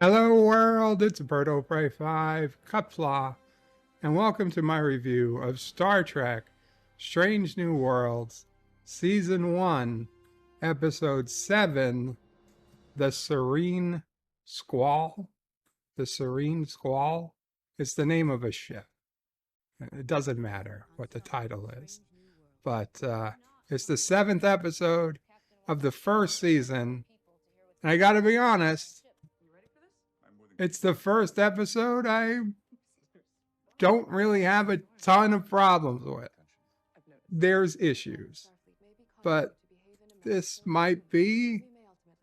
Hello world, it's Berto Prey 5, Qapla, and welcome to my review of Star Trek Strange New Worlds, Season 1, Episode 7, The Serene Squall. The Serene Squall? It's the name of a ship. It doesn't matter what the title is. But it's the 7th episode of the first season, and I gotta be honest, it's the first episode I don't really have a ton of problems with. There's issues, but this might be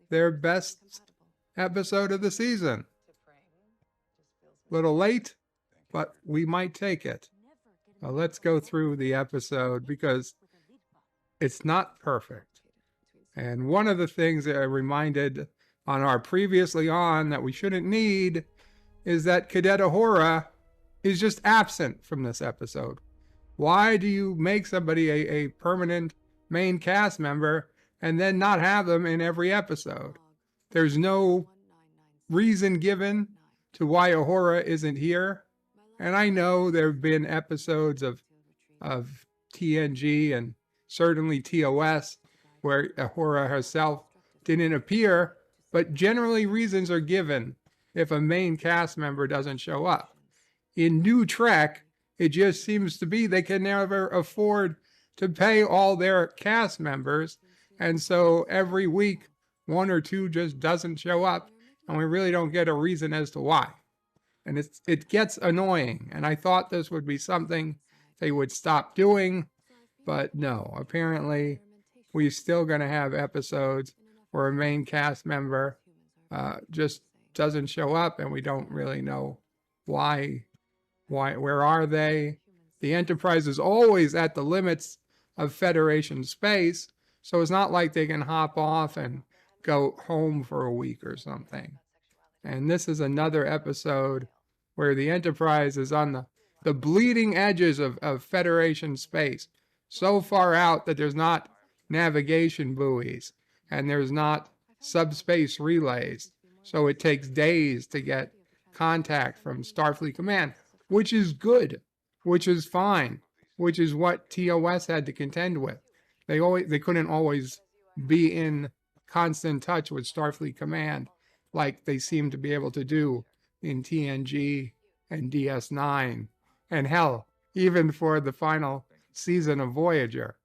their best episode of the season. Little late, but we might take it. Let's go through the episode because it's not perfect. And one of the things that I reminded on our previously on that we shouldn't need is that Cadet Uhura is just absent from this episode. Why do you make somebody a permanent main cast member and then not have them in every episode? There's no reason given to why Uhura isn't here. And I know there have been episodes of TNG and certainly TOS where Uhura herself didn't appear, but generally reasons are given if a main cast member doesn't show up. In New Trek, it just seems to be they can never afford to pay all their cast members, and so every week one or two just doesn't show up, and we really don't get a reason as to why. And it gets annoying, and I thought this would be something they would stop doing, but no, apparently we're still going to have episodes where a main cast member just doesn't show up, and we don't really know why. Where are they? The Enterprise is always at the limits of Federation space, so it's not like they can hop off and go home for a week or something. And this is another episode where the Enterprise is on the bleeding edges of Federation space, so far out that there's not navigation buoys and there's not subspace relays, so it takes days to get contact from Starfleet Command, which is good, which is fine, which is what TOS had to contend with. They couldn't always be in constant touch with Starfleet Command like they seem to be able to do in TNG and DS9. And hell, even for the final season of Voyager,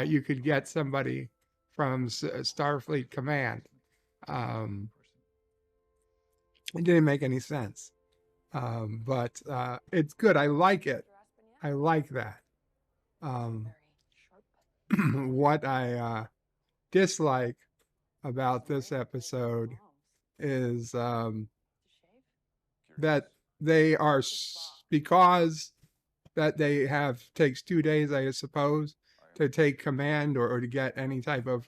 you could get somebody from Starfleet Command. It didn't make any sense. But it's good. I like it. I like that. What I dislike about this episode is that they are, because that they takes 2 days, I suppose, to take command or to get any type of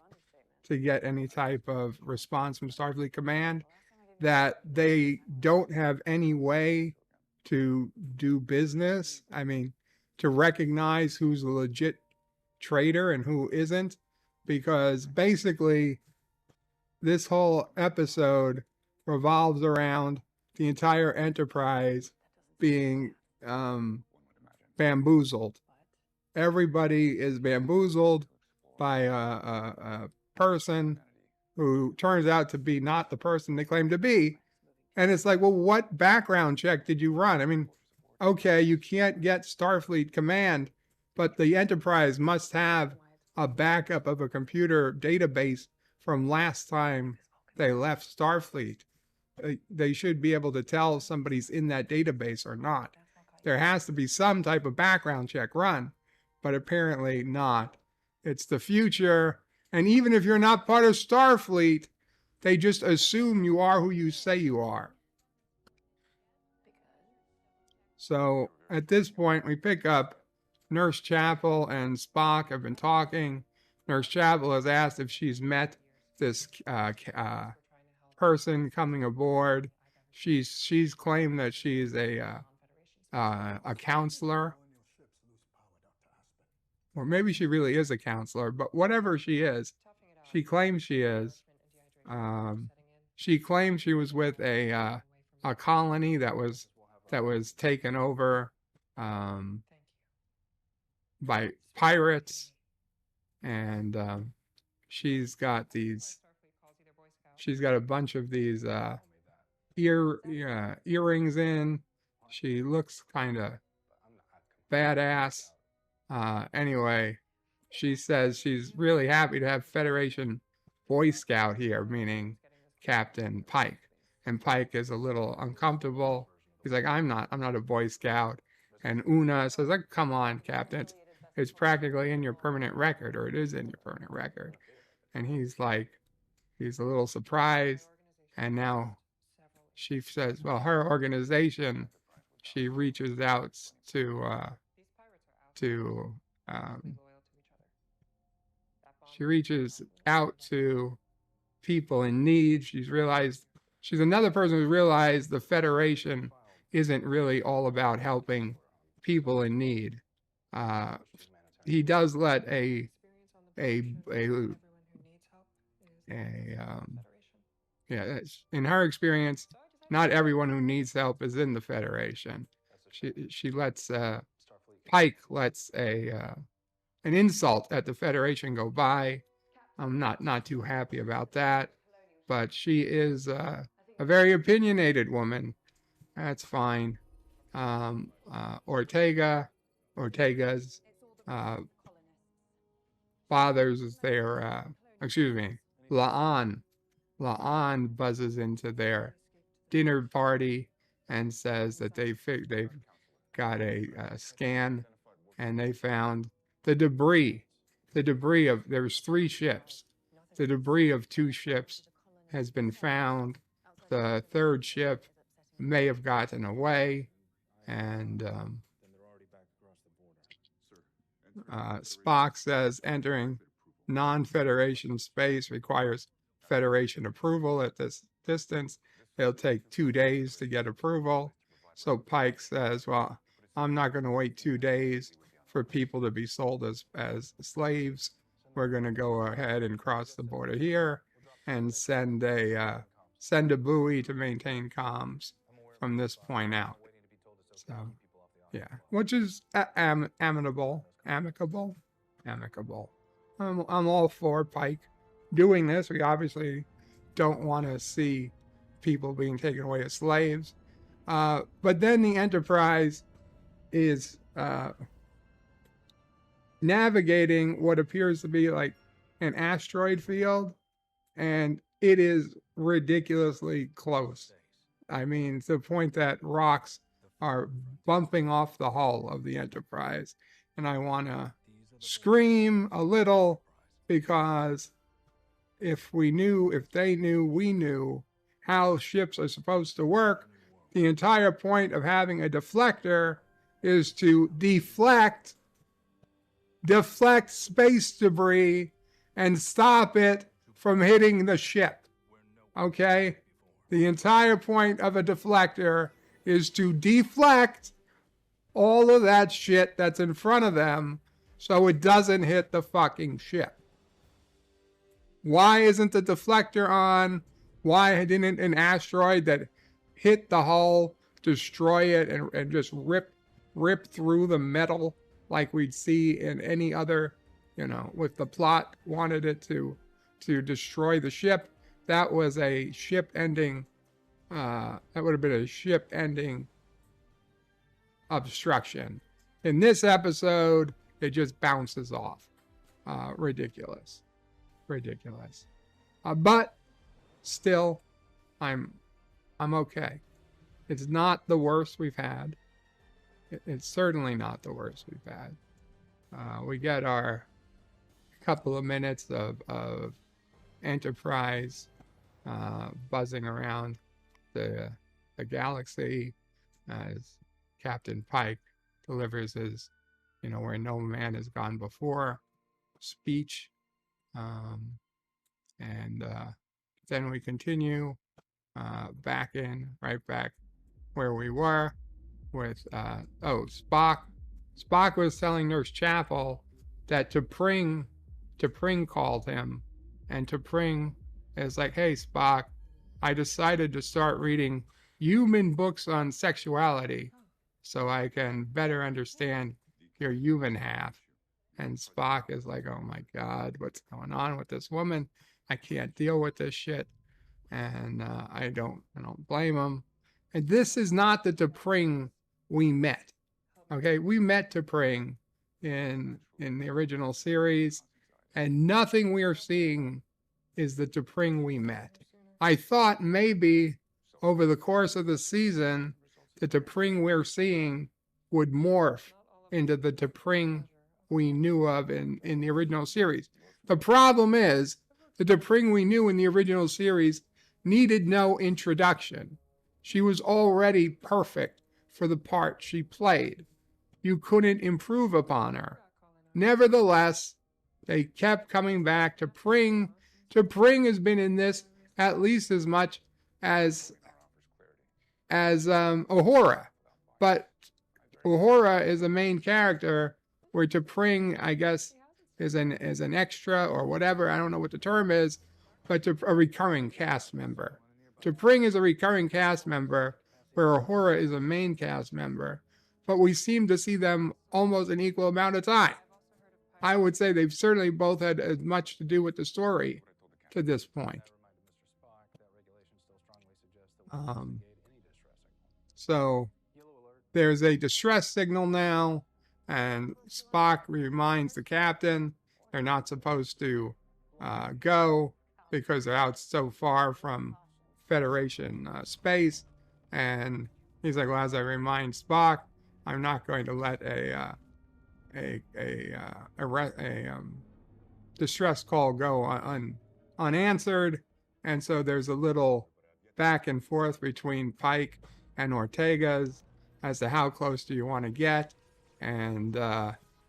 response from Starfleet Command, that they don't have any way to do business. I mean, to recognize who's a legit traitor and who isn't, because basically this whole episode revolves around the entire Enterprise being bamboozled. Everybody is bamboozled by a person who turns out to be not the person they claim to be. And it's like, well, what background check did you run? I mean, okay, you can't get Starfleet Command, but the Enterprise must have a backup of a computer database from last time they left Starfleet. They should be able to tell if somebody's in that database or not. There has to be some type of background check run, but apparently not. It's the future. And even if you're not part of Starfleet, they just assume you are who you say you are. So at this point, we pick up Nurse Qapla and Spock have been talking. Nurse Qapla has asked if she's met this person coming aboard. She's claimed that she's a counselor. Or maybe she really is a counselor, but whatever she is, she claims she is. She claimed she was with a colony that was taken over by pirates, and she's got a bunch of these earrings in. She looks kind of badass. Anyway, she says she's really happy to have Federation Boy Scout here, meaning Captain Pike. And Pike is a little uncomfortable. He's like, I'm not a Boy Scout. And Una says, like, come on, Captain. It's practically in your permanent record, or it is in your permanent record. And he's like, he's a little surprised. And now she says, well, her organization, she reaches out to people in need. She's another person who realized the Federation isn't really all about helping people in need. He does let in her experience, not everyone who needs help is in the Federation. She lets Pike lets an insult at the Federation go by. I'm not too happy about that, but she is a very opinionated woman. That's fine. Ortega's father's is their, La'an buzzes into their dinner party and says that they've got a scan, and they found the debris of, there's 3 ships. The debris of 2 ships has been found. The 3rd ship may have gotten away, and Spock says entering non-Federation space requires Federation approval at this distance. It'll take 2 days to get approval. So Pike says, well, I'm not going to wait 2 days for people to be sold as slaves. We're going to go ahead and cross the border here and send a buoy to maintain comms from this point out. So, yeah, which is amicable. I'm all for Pike doing this. We obviously don't want to see people being taken away as slaves. But then the Enterprise is navigating what appears to be like an asteroid field, and it is ridiculously close. I mean, to the point that rocks are bumping off the hull of the Enterprise. And I want to scream a little, because if they knew, we knew how ships are supposed to work, the entire point of having a deflector is to deflect space debris and stop it from hitting the ship. Okay? The entire point of a deflector is to deflect all of that shit that's in front of them so it doesn't hit the fucking ship. Why isn't the deflector on? Why didn't an asteroid that hit the hull destroy it and just rip through the metal like we'd see in any other, with the plot wanted it to destroy the ship? That was a ship ending, that would have been a ship ending obstruction. In this episode, it just bounces off. Ridiculous. But still, I'm okay. It's not the worst we've had. It's certainly not the worst we've had. We get our couple of minutes of Enterprise buzzing around the galaxy as Captain Pike delivers his, where no man has gone before speech. And then we continue right back where we were with, Spock. Spock was telling Nurse Chapel that T'Pring called him, and T'Pring is like, hey, Spock, I decided to start reading human books on sexuality so I can better understand your human half. And Spock is like, oh my God, what's going on with this woman? I can't deal with this shit. And I don't blame him. And this is not the T'Pring we met. Okay, we met T'Pring in the original series, and nothing we are seeing is the T'Pring we met. I thought maybe over the course of the season, the T'Pring we're seeing would morph into the T'Pring we knew of in the original series. The problem is, the T'Pring we knew in the original series needed no introduction. She was already perfect for the part she played. You couldn't improve upon her. Nevertheless, they kept coming back to T'Pring. T'Pring has been in this at least as much as Uhura, but Uhura is the main character, where T'Pring, I guess, is an extra or whatever. I don't know what the term is, but a recurring cast member. T'Pring is a recurring cast member, where Uhura is a main cast member, but we seem to see them almost an equal amount of time. I would say they've certainly both had as much to do with the story to this point. So there's a distress signal now, and Spock reminds the captain they're not supposed to go because they're out so far from Federation space. And he's like, well, as I remind Spock, I'm not going to let a distress call go unanswered. And so there's a little back and forth between Pike and Ortegas as to how close do you want to get. And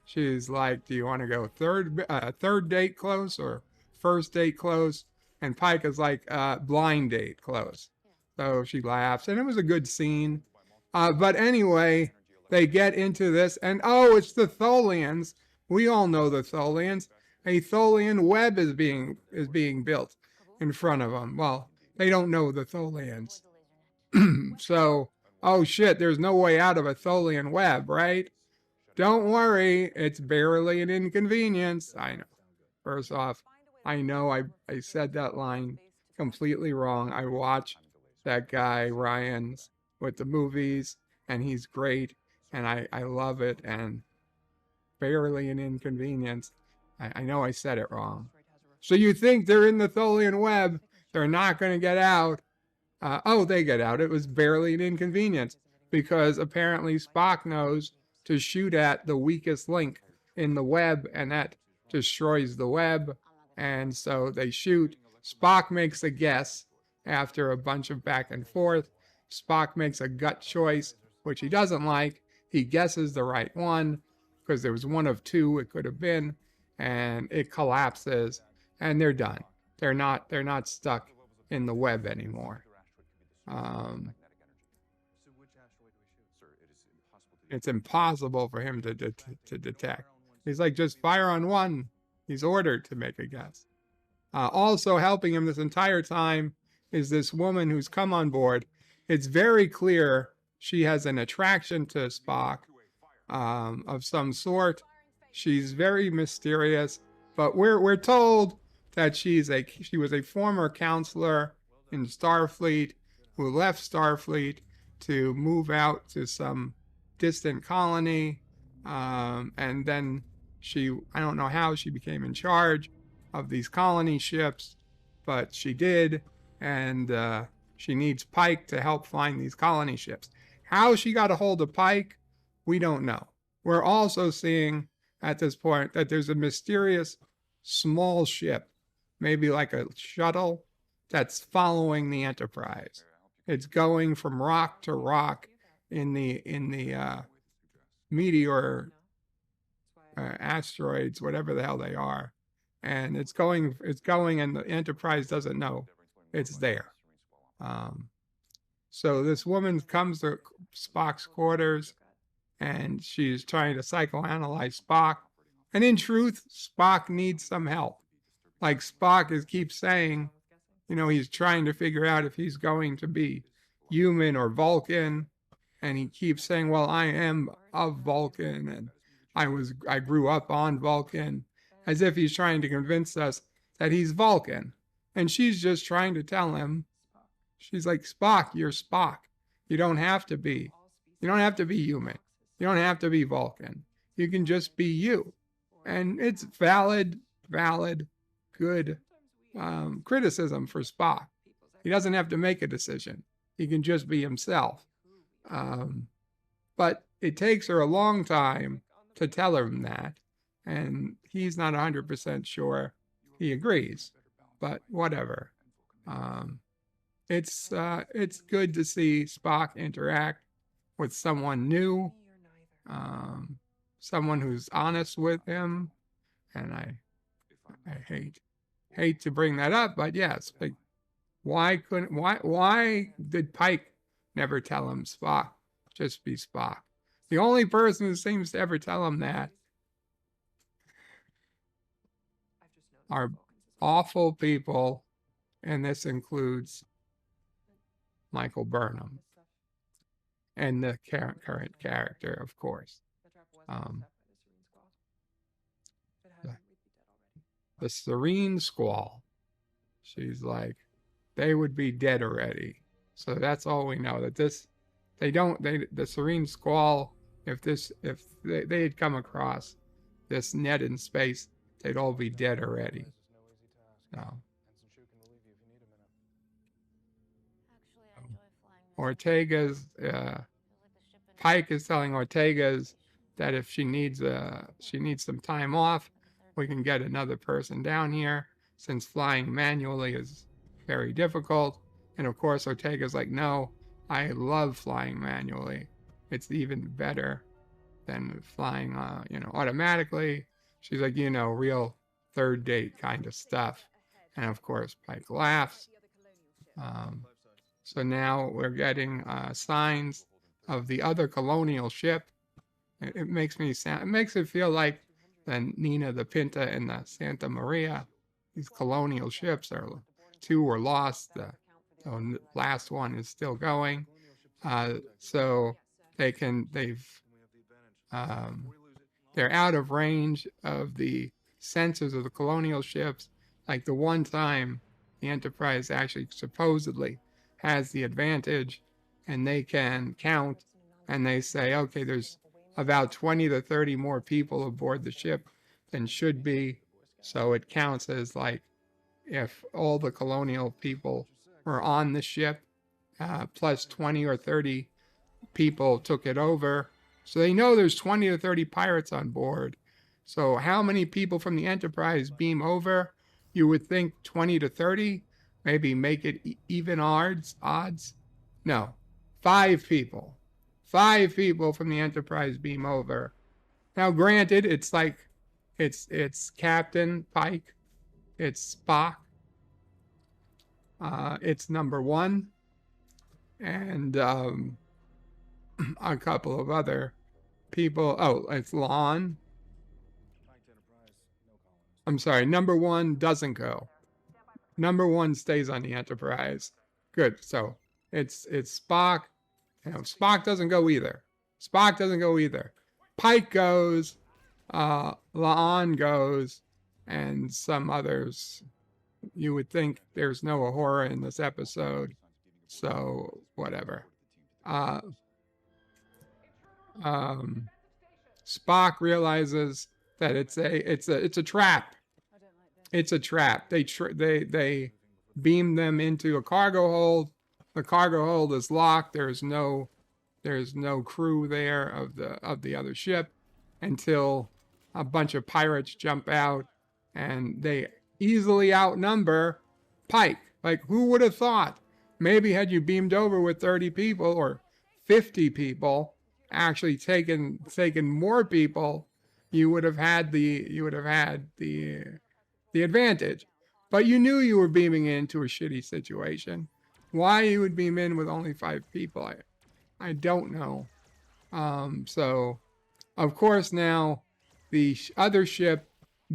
she's like, do you want to go third date close or first date close? And Pike is like, blind date close. So she laughs, and it was a good scene. But anyway, they get into this, and oh, it's the Tholians. We all know the Tholians. A Tholian web is being built in front of them. Well, they don't know the Tholians. So, oh shit, there's no way out of a Tholian web, right? Don't worry, it's barely an inconvenience. I know. First off, I know I said that line completely wrong. I watched that guy, Ryan's, with the movies, and he's great, and I love it, and barely an inconvenience. I know I said it wrong. So you think they're in the Tholian web, they're not going to get out. Oh, they get out. It was barely an inconvenience, because apparently Spock knows to shoot at the weakest link in the web, and that destroys the web. And so they shoot. Spock makes a guess after a bunch of back and forth. Spock makes a gut choice, which he doesn't like. He guesses the right one, because there was one of two it could have been, and it collapses, and they're done. They're not stuck in the web anymore. It's impossible for him to detect. He's like, just fire on one. He's ordered to make a guess. Also helping him this entire time is this woman who's come on board. It's very clear she has an attraction to Spock of some sort. She's very mysterious, but we're told that she was a former counselor in Starfleet who left Starfleet to move out to some distant colony, and then I don't know how she became in charge of these colony ships, but she did, and she needs Pike to help find these colony ships. How she got a hold of Pike, we don't know. We're also seeing at this point that there's a mysterious small ship, maybe like a shuttle, that's following the Enterprise. It's going from rock to rock in the meteor asteroids, whatever the hell they are, and it's going, and the Enterprise doesn't know it's there. So this woman comes to Spock's quarters, and she's trying to psychoanalyze Spock. And in truth, Spock needs some help. Like Spock keeps saying, he's trying to figure out if he's going to be human or Vulcan. And he keeps saying, well, I am of Vulcan, and I grew up on Vulcan, as if he's trying to convince us that he's Vulcan. And she's just trying to tell him, she's like, Spock, you're Spock. You don't have to be human. You don't have to be Vulcan. You can just be you. And it's valid, good criticism for Spock. He doesn't have to make a decision. He can just be himself. But it takes her a long time to tell him that, and he's not 100% sure he agrees, but whatever. It's good to see Spock interact with someone new, someone who's honest with him, and I hate to bring that up, but yes, like, why did Pike never tell him Spock, just be Spock? The only person who seems to ever tell him that are awful people, and this includes Michael Burnham and the current character, of course. The Serene Squall. She's like, they would be dead already. So that's all we know. That the Serene Squall, if they had come across this net in space, they'd all be dead already. So Ortegas, Pike is telling Ortegas that if she needs some time off, we can get another person down here, since flying manually is very difficult. And of course, Ortega's like, no, I love flying manually. It's even better than flying, automatically. She's like, real third date kind of stuff. And of course, Pike laughs. So now we're getting signs of the other colonial ship. It makes it feel like the Nina, the Pinta, and the Santa Maria. These colonial ships two were lost. The last one is still going. So they're out of range of the sensors of the colonial ships. Like the one time the Enterprise actually supposedly has the advantage, and they can count, and they say, okay, there's about 20 to 30 more people aboard the ship than should be. So it counts as like if all the colonial people were on the ship, plus 20 or 30 people took it over. So they know there's 20 to 30 pirates on board. So how many people from the Enterprise beam over? You would think 20 to 30, maybe make it even odds. No, 5 people. 5 people from the Enterprise beam over. Now, granted, it's Captain Pike, it's Spock, it's number 1, and a couple of other people. Oh, it's Lon. I'm sorry, number 1 doesn't go. Number 1 stays on the Enterprise. Good. So it's Spock. Spock doesn't go either. Pike goes. La'an goes, and some others. You would think there's no Uhura in this episode, so whatever. Spock realizes that it's a trap. It's a trap. They beam them into a cargo hold. The cargo hold is locked. There's no crew there of the other ship until a bunch of pirates jump out, and they easily outnumber Pike. Like, who would have thought? Maybe had you beamed over with 30 people or 50 people, actually taken more people, you would have had the advantage. But you knew you were beaming into a shitty situation. Why you would beam in with only 5 people, I don't know. So, of course, now the other ship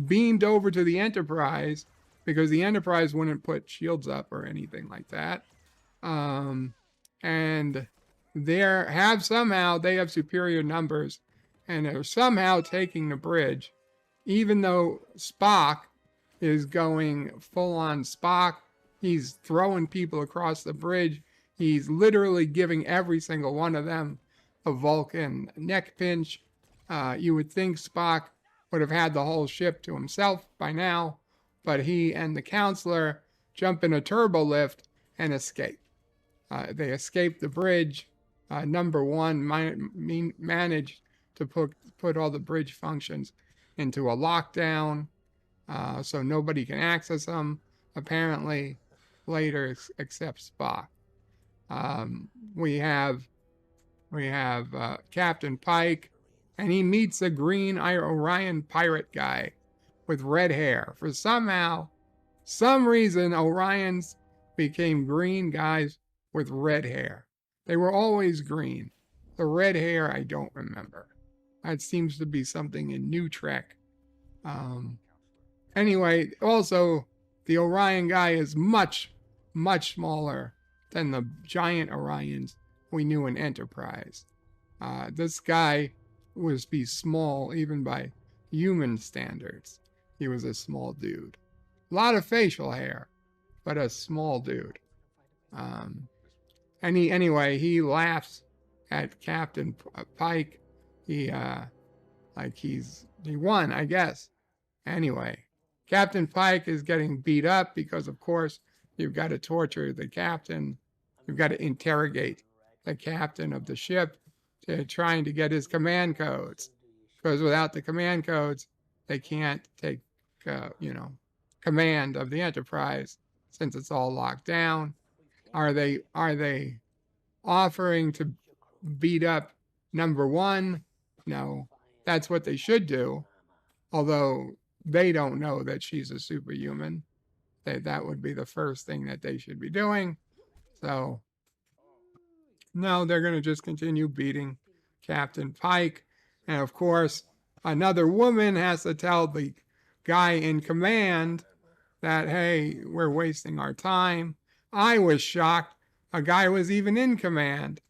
beamed over to the Enterprise because the Enterprise wouldn't put shields up or anything like that. And they have superior numbers, and they're somehow taking the bridge, even though Spock is going full on Spock. He's throwing people across the bridge. He's literally giving every single one of them a Vulcan neck pinch. You would think Spock would have had the whole ship to himself by now, but he and the counselor jump in a turbo lift and escape. They escape the bridge. Number one managed to put all the bridge functions into a lockdown, so nobody can access them, apparently, later except Spock. We have Captain Pike, and he meets a green Orion pirate guy with red hair. For some reason, Orions became green guys with red hair. They were always green. The red hair, I don't remember. That seems to be something in New Trek. Anyway, also, the Orion guy is much, much smaller than the giant Orions we knew in Enterprise. This guy was small even by human standards. He was a small dude. A lot of facial hair, but a small dude. He laughs at Captain Pike. He won, I guess. Anyway, Captain Pike is getting beat up because, of course, you've got to torture the captain. You've got to interrogate the captain of the ship, trying to get his command codes. Because without the command codes, they can't take, command of the Enterprise since it's all locked down. Are they offering to beat up number one? No, that's what they should do. Although they don't know that she's a superhuman. That would be the first thing that they should be doing. So, no, they're going to just continue beating Captain Pike. And of course, another woman has to tell the guy in command that, hey, we're wasting our time. I was shocked a guy was even in command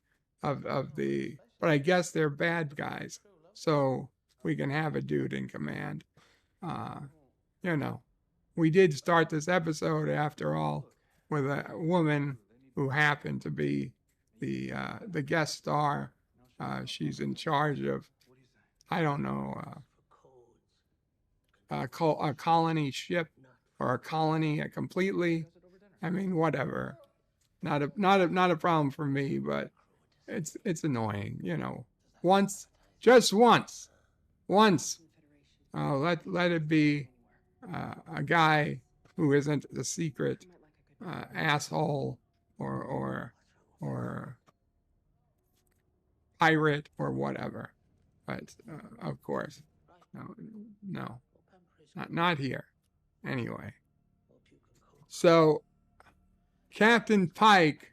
but I guess they're bad guys. So we can have a dude in command. We did start this episode, after all, with a woman who happened to be the guest star. She's in charge of, I don't know, a colony ship or a colony completely. I mean, whatever. Not a problem for me, but it's annoying. Just once. Let it be a guy who isn't the secret asshole or pirate or whatever. But of course, no, not here. Anyway, so Captain Pike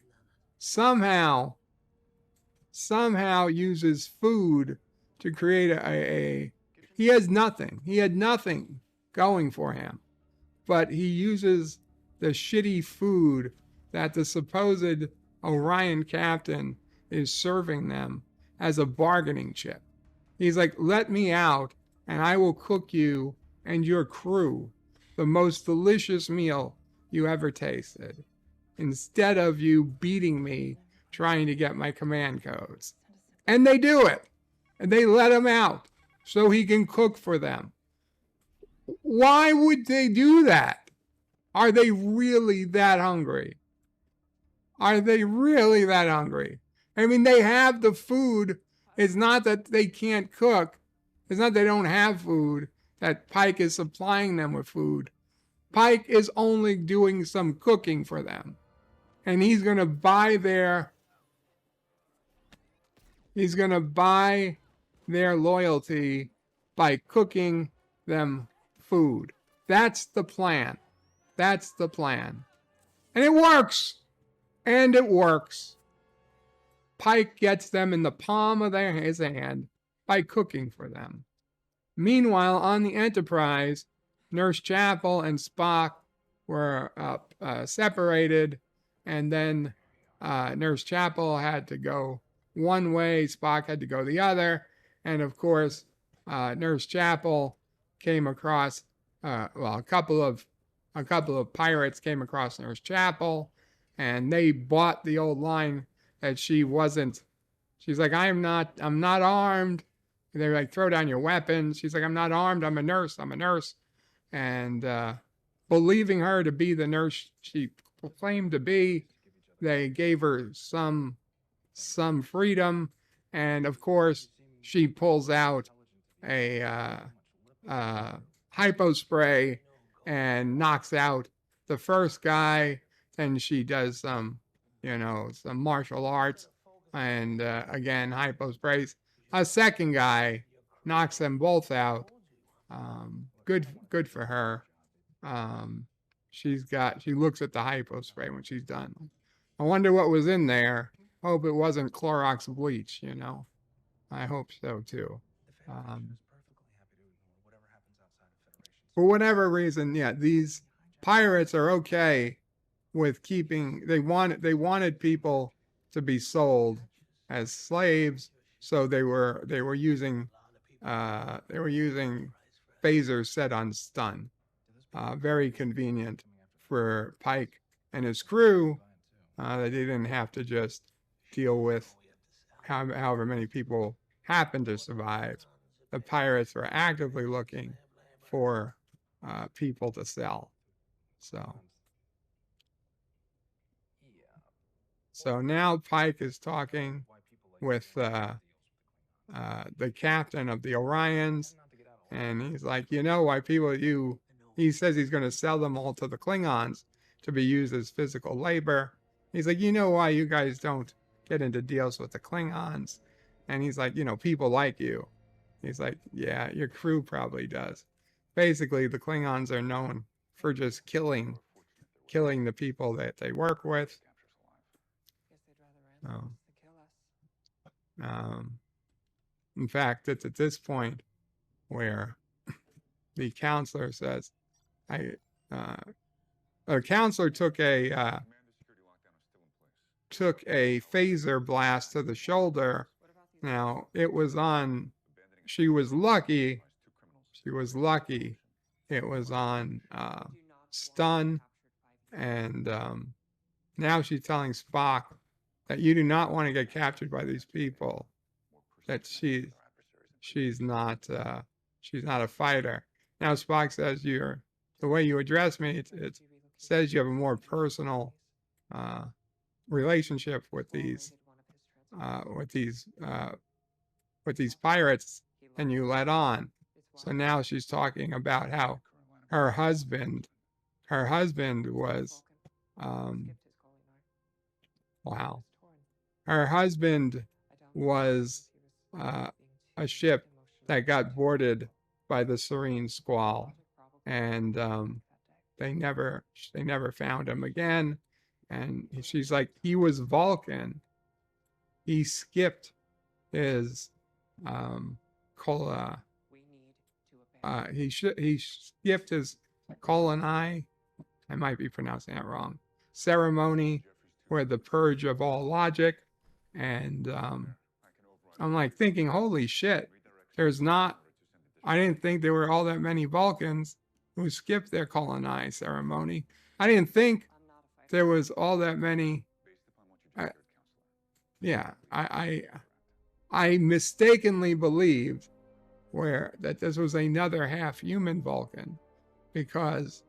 somehow uses food to create he had nothing going for him, but he uses the shitty food that the supposed Orion captain is serving them as a bargaining chip. He's like, let me out and I will cook you and your crew the most delicious meal you ever tasted, instead of you beating me trying to get my command codes. And they do it. And they let him out so he can cook for them. Why would they do that? Are they really that hungry? I mean, they have the food. It's not that they can't cook. It's not they don't have food, that Pike is supplying them with food. Pike is only doing some cooking for them. And he's going to buy their loyalty by cooking them food. That's the plan. And it works. Pike gets them in the palm of his hand by cooking for them. Meanwhile, on the Enterprise, Nurse Qapla and Spock separated, and then Nurse Chapel had to go one way, Spock had to go the other, and of course, Nurse Chapel came across a couple of pirates came across Nurse Chapel, and they bought the old line that she wasn't. She's like, I'm not armed. And they're like, throw down your weapons. She's like, I'm not armed. I'm a nurse. And believing her to be the nurse she claimed to be, they gave her some freedom. And of course, she pulls out a hypo spray and knocks out the first guy. Then she does some martial arts, and again, hypo sprays a second guy, knocks them both out. Good for her. She looks at the hypo spray when she's done. I wonder what was in there. Hope it wasn't Clorox bleach, I hope so too. For whatever reason, these pirates are okay with keeping. They wanted people to be sold as slaves, so they were using phasers set on stun. Very convenient for Pike and his crew. They didn't have to just deal with however many people happened to survive. The pirates were actively looking for people to sell. So now Pike is talking with the captain of the Orions, and he's like, why he says he's going to sell them all to the Klingons to be used as physical labor. He's like, why you guys don't get into deals with the Klingons? And he's like, people like you. He's like, yeah, your crew probably does. Basically, the Klingons are known for just killing the people that they work with. In fact, it's at this point where the counselor says, a counselor took a phaser blast to the shoulder. Now, it was on, she was lucky. It was on stun, and now she's telling Spock that you do not want to get captured by these people. That she's not a fighter. Now Spock says the way you address me, it says you have a more personal relationship with these pirates than you let on. So now she's talking about how her husband was her husband was a ship that got boarded by the Serene Squall, and they never found him again. And she's like, he was Vulcan. He skipped his he skipped his colony. I might be pronouncing that wrong. Ceremony, where the purge of all logic. And I'm like thinking, holy shit, I didn't think there were all that many Vulcans who skipped their colony ceremony. I didn't think there was all that many. I mistakenly believed that this was another half human Vulcan, because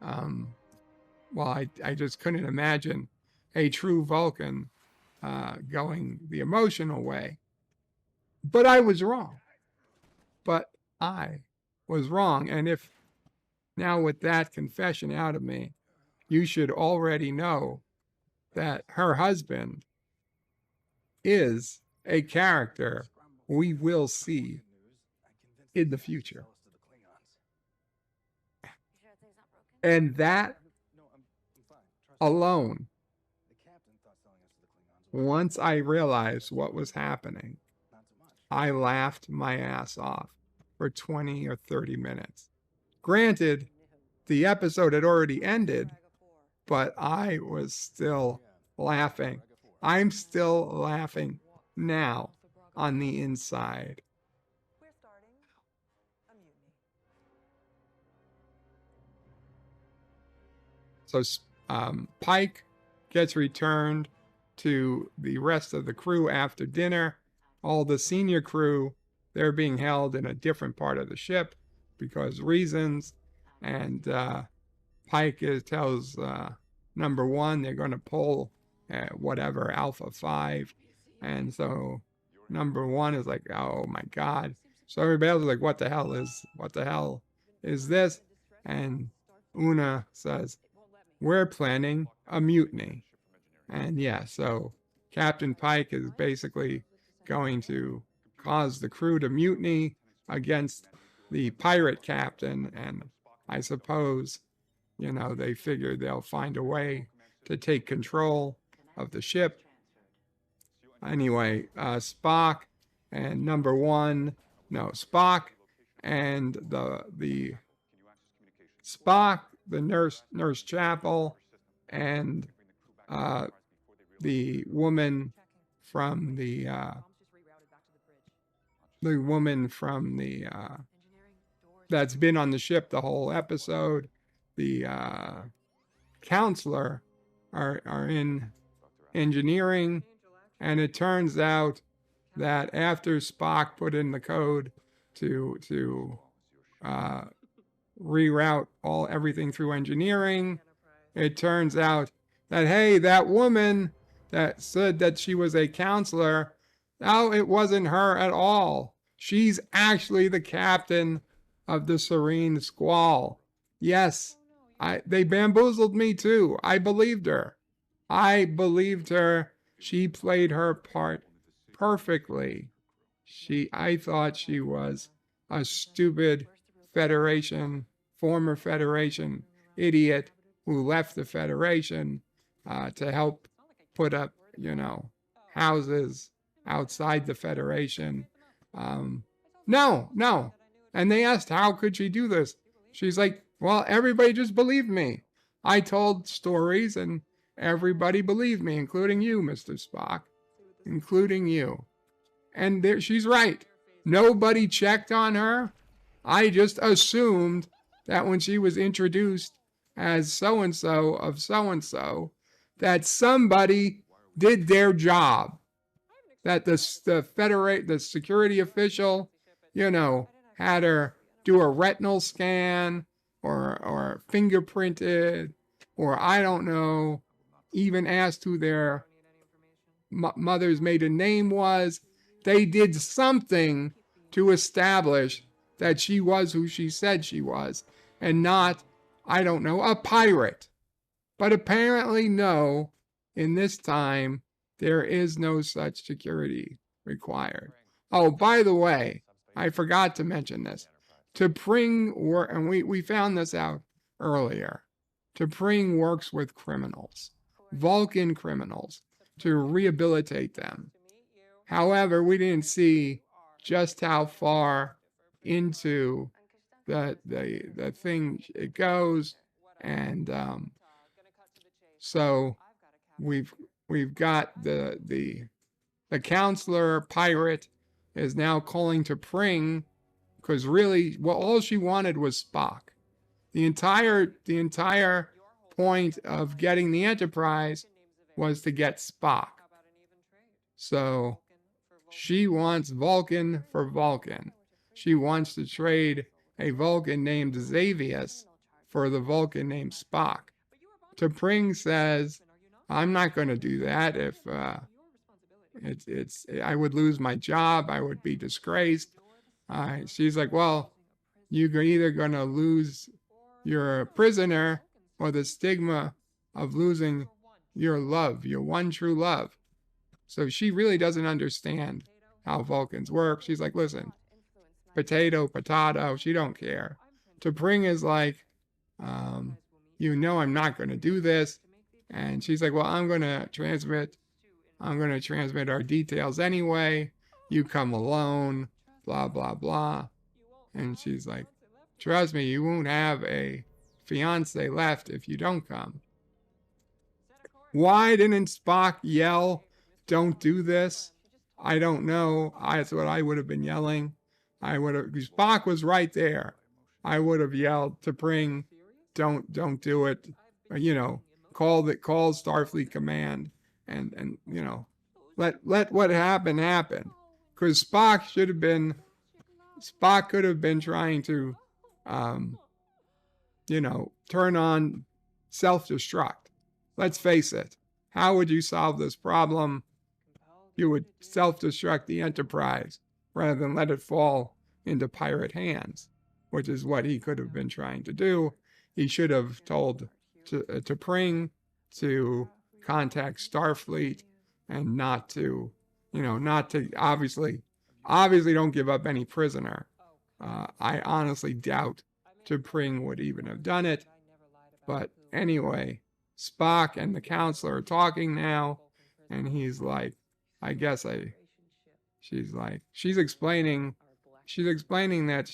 I just couldn't imagine a true Vulcan going the emotional way. But I was wrong. And if now, with that confession out of me, you should already know that her husband is a character we will see in the future. And that alone, once I realized what was happening, I laughed my ass off for 20 or 30 minutes. Granted, the episode had already ended, but I was still laughing. I'm still laughing now on the inside. So Pike gets returned to the rest of the crew after dinner. All the senior crew, they're being held in a different part of the ship because reasons. And Pike tells number one they're going to pull whatever Alpha 5. And so number one is like, oh my God. So everybody else is like, what the hell is this? And Una says, we're planning a mutiny. And yeah, so Captain Pike is basically going to cause the crew to mutiny against the pirate captain. And I suppose, you know, they figure they'll find a way to take control of the ship. Anyway, Spock and Spock and the Spock, the nurse Chapel, and the woman from the that's been on the ship the whole episode, the counselor, are in engineering. And it turns out that after Spock put in the code to reroute everything through engineering, it turns out that, hey, that woman that said that she was a counselor, no, it wasn't her at all. She's actually the captain of the Serene Squall. Yes, they bamboozled me too. I believed her. She played her part perfectly. I thought she was a stupid former Federation idiot who left the Federation to help put up, houses outside the Federation. No. And they asked, how could she do this? She's like, well, everybody just believed me. I told stories and everybody believed me, including you, Mr. Spock, including you. And she's right. Nobody checked on her. I just assumed that when she was introduced as so-and-so of so-and-so, that somebody did their job. That the security official, had her do a retinal scan or fingerprinted, or I don't know, even asked who their mother's maiden name was. They did something to establish that she was who she said she was, and not, I don't know, a pirate. But apparently, no, in this time, there is no such security required. Oh, by the way, I forgot to mention this. T'Pring, and we found this out earlier, T'Pring works with criminals, Vulcan criminals, to rehabilitate them. However, we didn't see just how far into the thing it goes, and so we've got the counselor pirate is now calling T'Pring, because really, well, all she wanted was Spock. The entire point of getting the Enterprise was to get Spock. So she wants Vulcan for Vulcan. She wants to trade a Vulcan named Xavius for the Vulcan named Spock. T'Pring says, I'm not going to do that. If I would lose my job, I would be disgraced. She's like, well, you're either going to lose your prisoner or the stigma of losing your love, your one true love. So she really doesn't understand how Vulcans work. She's like, listen, potato, she don't care. T'Pring is like, I'm not going to do this. And she's like, well, I'm going to transmit our details anyway. You come alone, blah, blah, blah. And she's like, trust me, you won't have a fiance left if you don't come. Why didn't Spock yell, don't do this? I don't know. That's what I would have been yelling. Spock was right there. I would have yelled to Pring, don't do it. Call Starfleet command and let what happened happen. Because Spock could have been trying to turn on self-destruct. Let's face it. How would you solve this problem? You would self-destruct the Enterprise rather than let it fall into pirate hands, which is what he could have been trying to do. He should have told to Pring to contact Starfleet and not to obviously don't give up any prisoner. I honestly doubt Pring would even have done it. But anyway, Spock and the counselor are talking now, and he's like, she's explaining that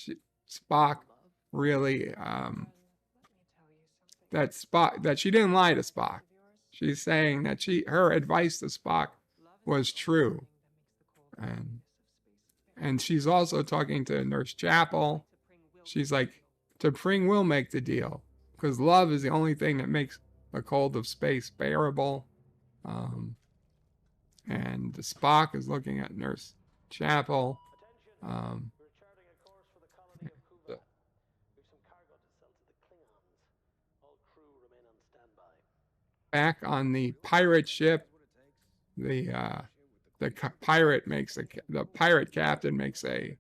Spock really, that she didn't lie to Spock. She's saying that her advice to Spock was true. And she's also talking to Nurse Chapel. She's like, Pring will make the deal, because love is the only thing that makes the cold of space bearable. And Spock is looking at Nurse Chapel. Back on the pirate ship, the pirate captain makes a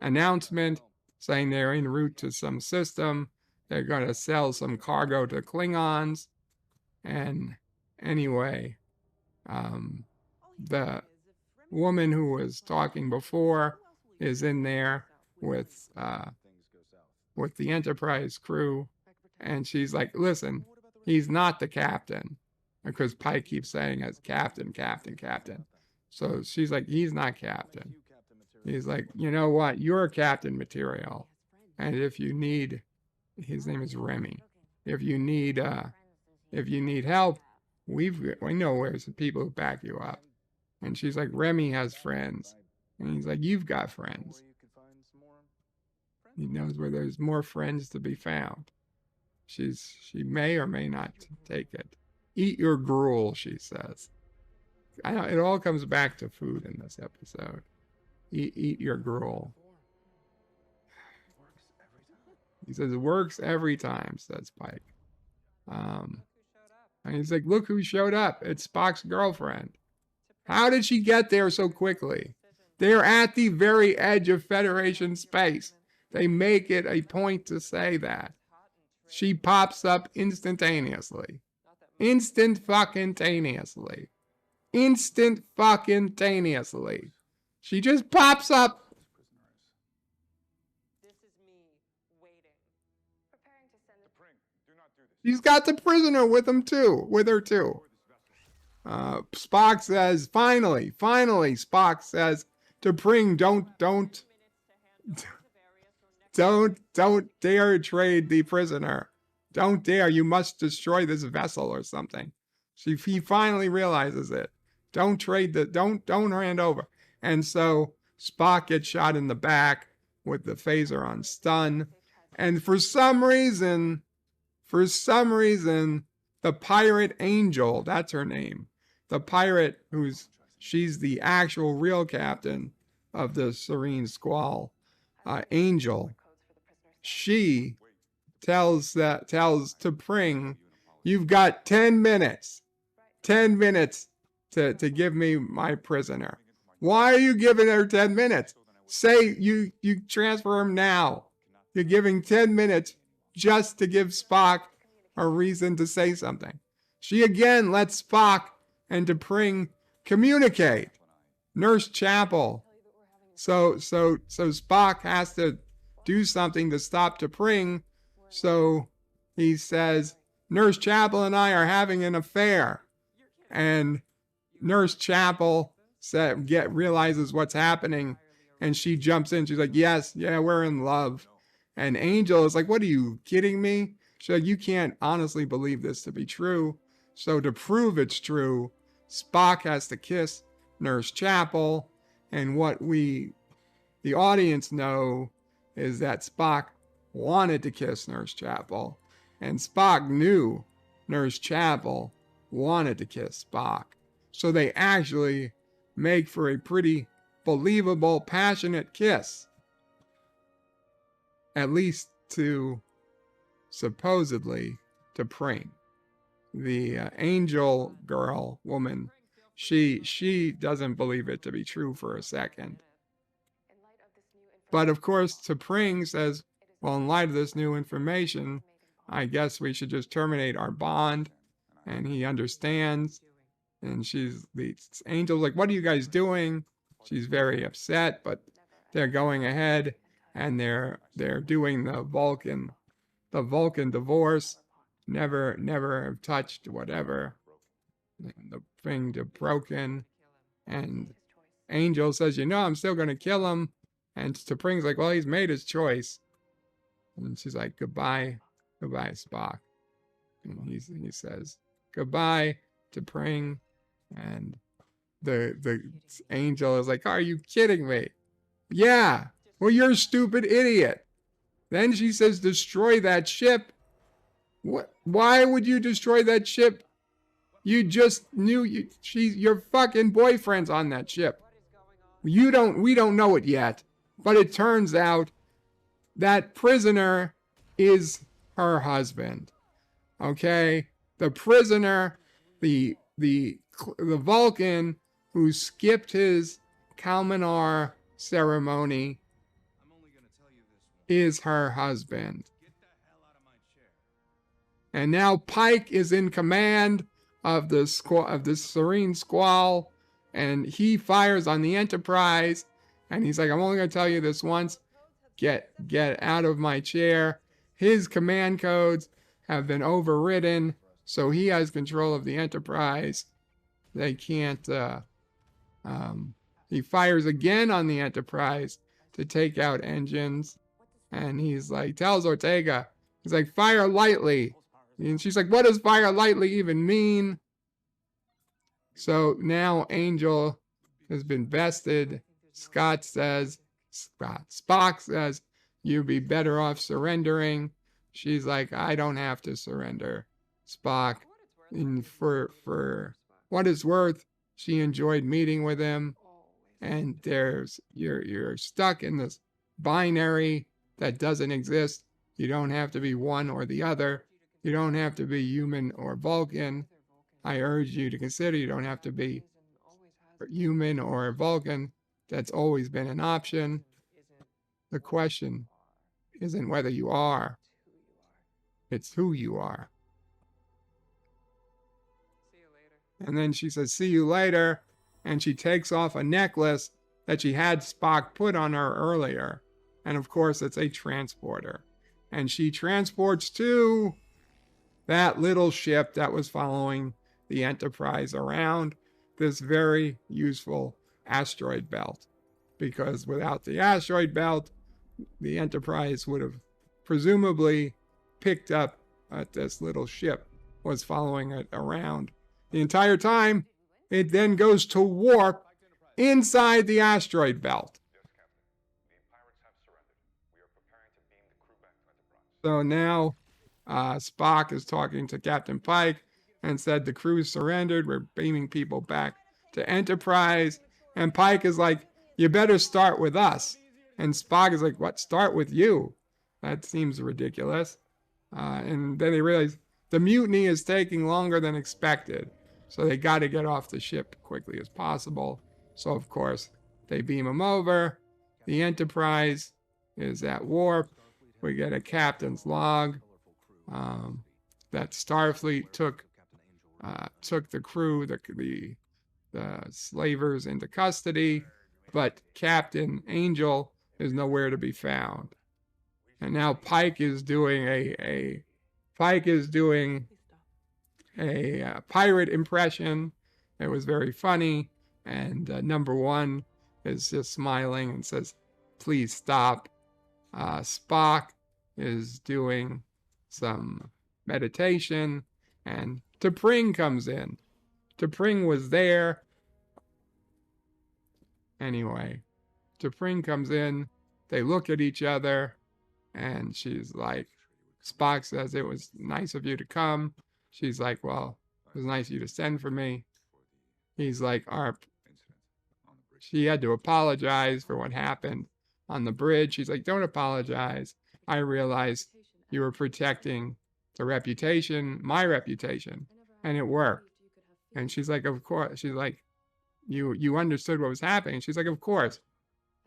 announcement saying they're en route to some system. They're going to sell some cargo to Klingons. And anyway, the woman who was talking before is in there with the Enterprise crew. And she's like, listen, he's not the captain. Because Pike keeps saying as captain. So she's like, he's not captain. He's like, you know what? You're captain material. And if you need, his name is Remy. If you need help, we know where's the people who back you up. And she's like, Remy has friends. And he's like, you've got friends. He knows where there's more friends to be found. She may or may not take it. Eat your gruel, she says. It all comes back to food in this episode. Eat your gruel. He says, it works every time, says Pike. And he's like, look who showed up. It's Spock's girlfriend. How did she get there so quickly? They're at the very edge of Federation space. They make it a point to say that. She pops up instantaneously. Instant-fucking-taneously. She just pops up. She's got the prisoner with her too. Spock says, finally, Spock says to Pring, don't dare trade the prisoner. Don't dare, you must destroy this vessel or something. He finally realizes it. Don't hand over. And so Spock gets shot in the back with the phaser on stun. And for some reason, the pirate Angel, that's her name. The pirate she's the actual real captain of the Serene Squall, Angel. She tells to Pring, you've got 10 minutes. 10 minutes to give me my prisoner. Why are you giving her 10 minutes? Say you transfer him now. You're giving 10 minutes just to give Spock a reason to say something. She again lets Spock and Pring communicate. Nurse Chapel. So Spock has to do something to stop Pring. So he says, Nurse Chapel and I are having an affair. And Nurse Chapel realizes what's happening, and she jumps in. She's like, yeah, we're in love. And Angel is like, what are you kidding me? So you can't honestly believe this to be true. So to prove it's true, Spock has to kiss Nurse Chapel. And what the audience know is that Spock wanted to kiss Nurse Chapel. And Spock knew Nurse Chapel wanted to kiss Spock. So they actually make for a pretty believable, passionate kiss. At least to, supposedly, to Pring. The angel girl, woman, she doesn't believe it to be true for a second. But of course, T'Pring says, well, in light of this new information, I guess we should just terminate our bond. And he understands. And the angel's like, what are you guys doing? She's very upset, but they're going ahead and they're doing the Vulcan divorce. Never have touched whatever. The thing to broken. And Angel says, I'm still going to kill him. And T'Pring's like, well, he's made his choice. And she's like, goodbye, Spock. And he says, goodbye, T'Pring. And the angel is like, are you kidding me? Yeah, well, you're a stupid idiot. Then she says, destroy that ship. What? Why would you destroy that ship? You just knew your fucking boyfriend's on that ship. We don't know it yet, but it turns out that prisoner is her husband. Okay? The prisoner, the Vulcan who skipped his Kalmanar ceremony is her husband. And now Pike is in command of the Serene Squall, and he fires on the Enterprise, and he's like, I'm only going to tell you this once. Get out of my chair. His command codes have been overridden, so he has control of the Enterprise. They can't, he fires again on the Enterprise to take out engines, and he's like, tells Ortega, he's like, fire lightly. And she's like, what does fire lightly even mean? So now Angel has been bested. Spock says, you'd be better off surrendering. She's like, I don't have to surrender, Spock. And for what it's worth, she enjoyed meeting with him. And you're stuck in this binary that doesn't exist. You don't have to be one or the other. You don't have to be human or Vulcan. I urge you to consider you don't have to be human or Vulcan. That's always been an option. The question isn't whether you are. It's who you are. And then she says, see you later. And she takes off a necklace that she had Spock put on her earlier. And of course, it's a transporter. And she transports to that little ship that was following the Enterprise around this very useful asteroid belt. Because without the asteroid belt, the Enterprise would have presumably picked up this little ship was following it around the entire time. It then goes to warp inside the asteroid belt. So now Spock is talking to Captain Pike and said the crew surrendered. We're beaming people back to Enterprise. And Pike is like, you better start with us. And Spock is like, what, start with you? That seems ridiculous. And then they realize the mutiny is taking longer than expected. So they got to get off the ship quickly as possible. So, of course, they beam them over. The Enterprise is at warp. We get a captain's log that Starfleet took the crew, the slavers into custody, but Captain Angel is nowhere to be found. And now Pike is doing a pirate impression. It was very funny. And number one is just smiling and says, please stop. Spock is doing some meditation, and T'Pring comes in. T'Pring was there. Anyway, T'Pring comes in. They look at each other, and she's like, Spock says, it was nice of you to come. She's like, well, it was nice of you to send for me. He's like, she had to apologize for what happened on the bridge. She's like, don't apologize. I realized you were protecting the reputation, my reputation, and it worked. And she's like, of course. She's like, you understood what was happening. She's like, of course.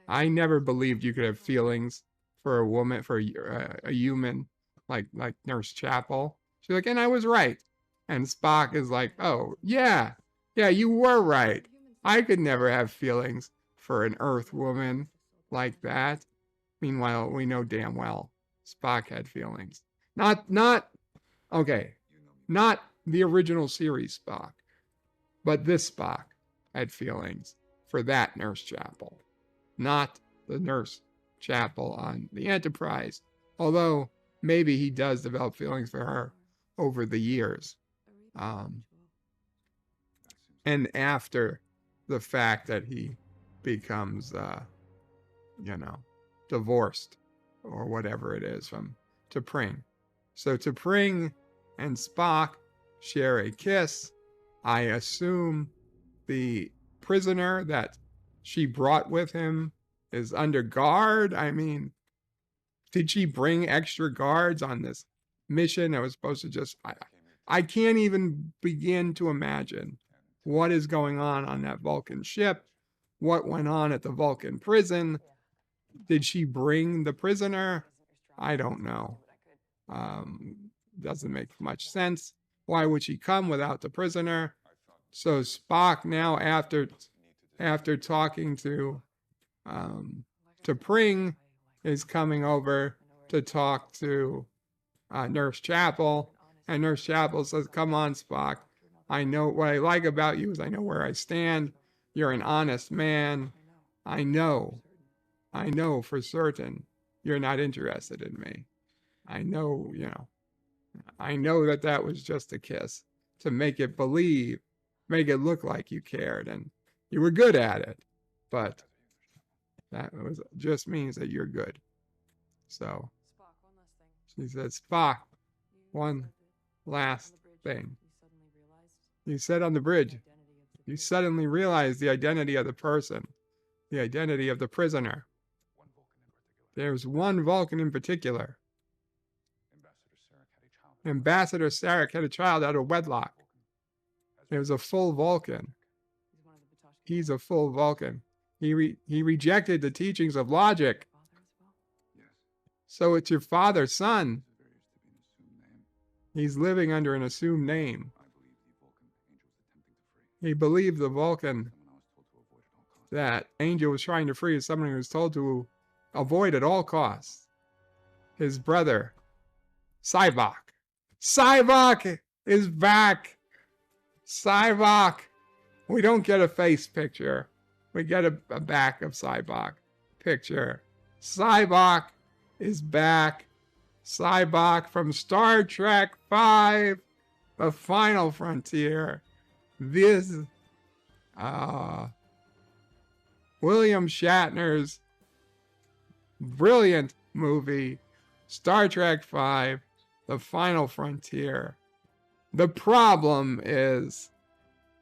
I never believed you could have feelings for a woman, for a human like Nurse Chapel. She's like, and I was right. And Spock is like, oh, yeah, you were right. I could never have feelings for an Earth woman like that. Meanwhile, we know damn well Spock had feelings. Not the original series Spock, but this Spock had feelings for that Nurse Chapel, not the Nurse Chapel on the Enterprise, although maybe he does develop feelings for her over the years. And after the fact that he becomes, divorced or whatever it is from T'Pring. So T'Pring and Spock share a kiss. I assume the prisoner that she brought with him is under guard. I mean, did she bring extra guards on this mission that was supposed to just... I can't even begin to imagine what is going on that Vulcan ship, what went on at the Vulcan prison. Did she bring the prisoner? I don't know. Doesn't make much sense. Why would she come without the prisoner? So Spock now, after talking to T'Pring, is coming over to talk to Nurse Chapel, and Nurse Chapel says, come on, Spock. I know what I like about you is I know where I stand. You're an honest man. I know for certain you're not interested in me. I know that was just a kiss to make it look like you cared, and you were good at it, but that just means that you're good. So she said, Spock, one last thing. You said on the bridge, you suddenly realized the identity of the person, the identity of the prisoner. There's one Vulcan in particular. Ambassador Sarek had a child out of wedlock. It was a full Vulcan. He's a full Vulcan. He rejected the teachings of logic. So it's your father's son. He's living under an assumed name. He believed the Vulcan that Angel was trying to free is someone who was told to avoid at all costs. His brother, Sybok. Sybok is back. Sybok. We don't get a face picture. We get a back of Sybok picture. Sybok is back. Sybok from Star Trek V, The Final Frontier. This William Shatner's brilliant movie, Star Trek V, The Final Frontier. The problem is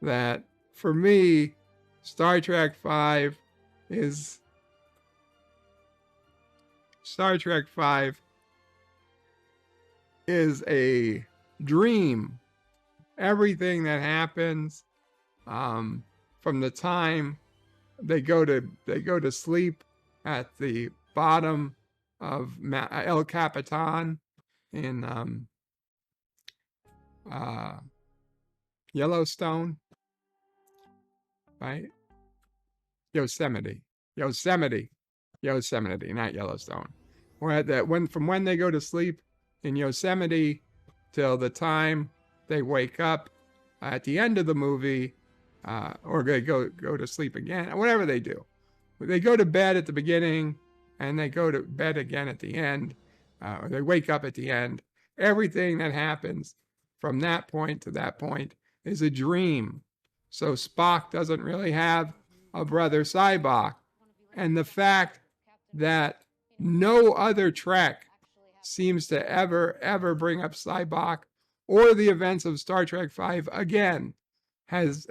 that for me, Star Trek V is a dream. Everything that happens from the time they go to sleep at the bottom of El Capitan in Yellowstone, right? Yosemite, not Yellowstone. From when they go to sleep in Yosemite till the time they wake up at the end of the movie, or they go to sleep again, whatever they do. They go to bed at the beginning and they go to bed again at the end. or they wake up at the end. Everything that happens from that point to that point is a dream. So Spock doesn't really have a brother Sybok. And the fact that no other Trek seems to ever bring up Sybok or the events of Star Trek V again has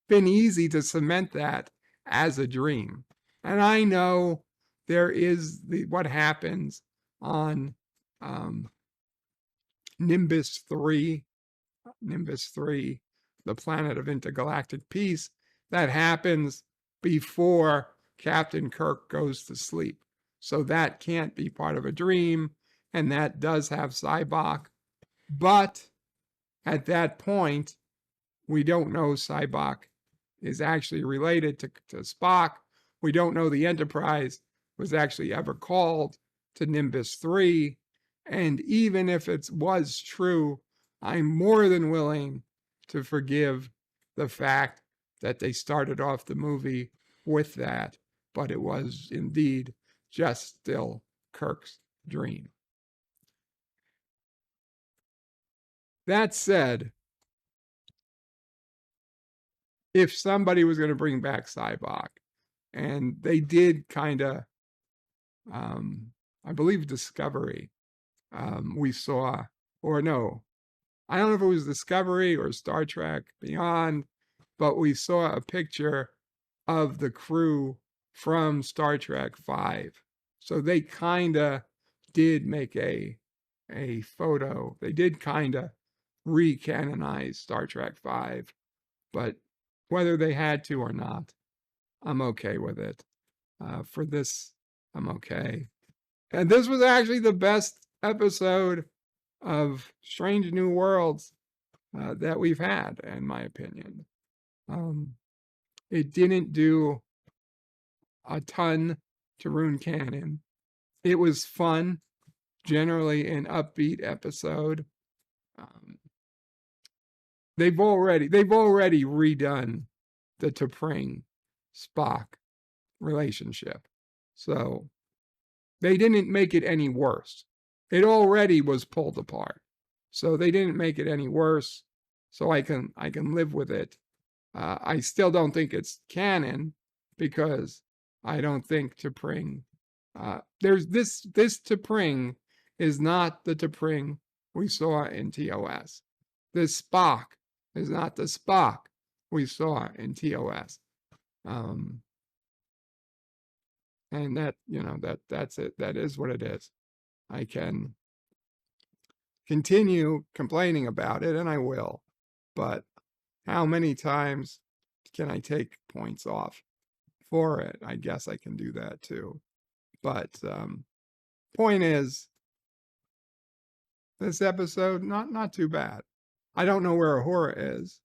been easy to cement that as a dream. And I know there is what happens on Nimbus 3, the planet of intergalactic peace, that happens before Captain Kirk goes to sleep. So that can't be part of a dream, and that does have Sybok. But at that point, we don't know Sybok is actually related to Spock. We don't know the Enterprise was actually ever called to Nimbus 3. And even if it was true, I'm more than willing to forgive the fact that they started off the movie with that, but it was indeed just still Kirk's dream. That said, if somebody was going to bring back Sybok, and they did kind of, I believe Discovery, we saw, or no, I don't know if it was Discovery or Star Trek Beyond, but we saw a picture of the crew from Star Trek V. So they kind of did make a photo. They did kind of recanonize Star Trek V, but whether they had to or not, I'm okay with it. For this, I'm okay. And this was actually the best episode of Strange New Worlds that we've had, in my opinion. It didn't do a ton to ruin canon. It was fun, generally an upbeat episode. They've already redone the T'Pring Spock relationship, so they didn't make it any worse. It already was pulled apart, so they didn't make it any worse. So I can live with it. I still don't think it's canon because I don't think T'Pring. There's this T'Pring is not the T'Pring we saw in TOS. This Spock is not the Spock we saw in TOS. And that, that's it. That is what it is. I can continue complaining about it, and I will. But how many times can I take points off for it? I guess I can do that too. But point is, this episode, not too bad. I don't know where Uhura is.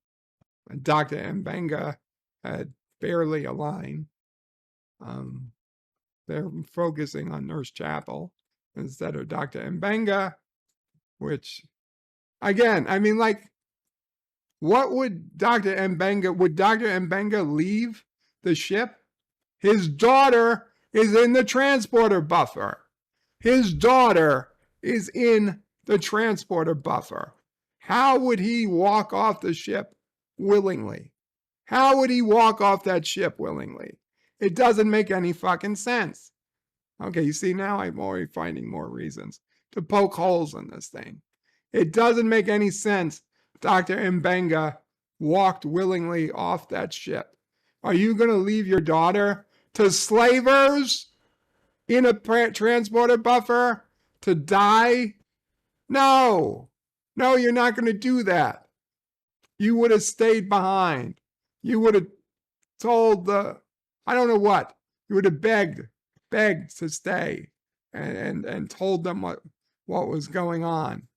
Dr. Mbenga had barely a line. They're focusing on Nurse Chapel instead of Dr. Mbenga, which, again, I mean, like, what would Dr. Mbenga leave the ship? His daughter is in the transporter buffer. His daughter is in the transporter buffer. How would he walk off the ship willingly? How would he walk off that ship willingly? It doesn't make any fucking sense. Okay, you see, now I'm already finding more reasons to poke holes in this thing. It doesn't make any sense. Dr. Mbenga walked willingly off that ship. Are you going to leave your daughter to slavers in a transporter buffer to die? No, you're not going to do that. You would have stayed behind. You would have told I don't know what. You would have begged to stay and told them what was going on.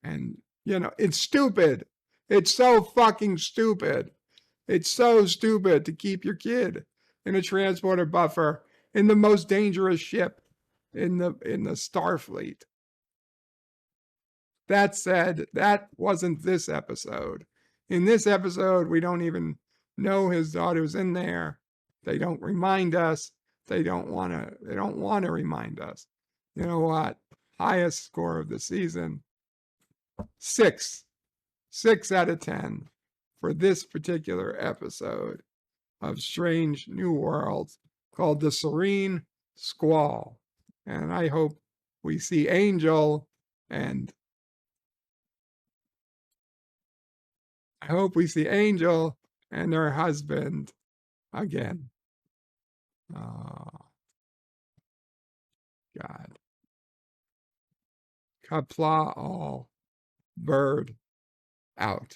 And, it's stupid. It's so fucking stupid. It's so stupid to keep your kid in a transporter buffer in the most dangerous ship in the Starfleet. That said, that wasn't this episode. In this episode, we don't even know his daughter's in there. They don't remind us. They don't want to remind us. You know what? highest score of the season. 6 out of 10 for this particular episode of Strange New Worlds called the Serene Squall. And I hope we see Angel and her husband again. Oh, God. Qapla all. Bird out.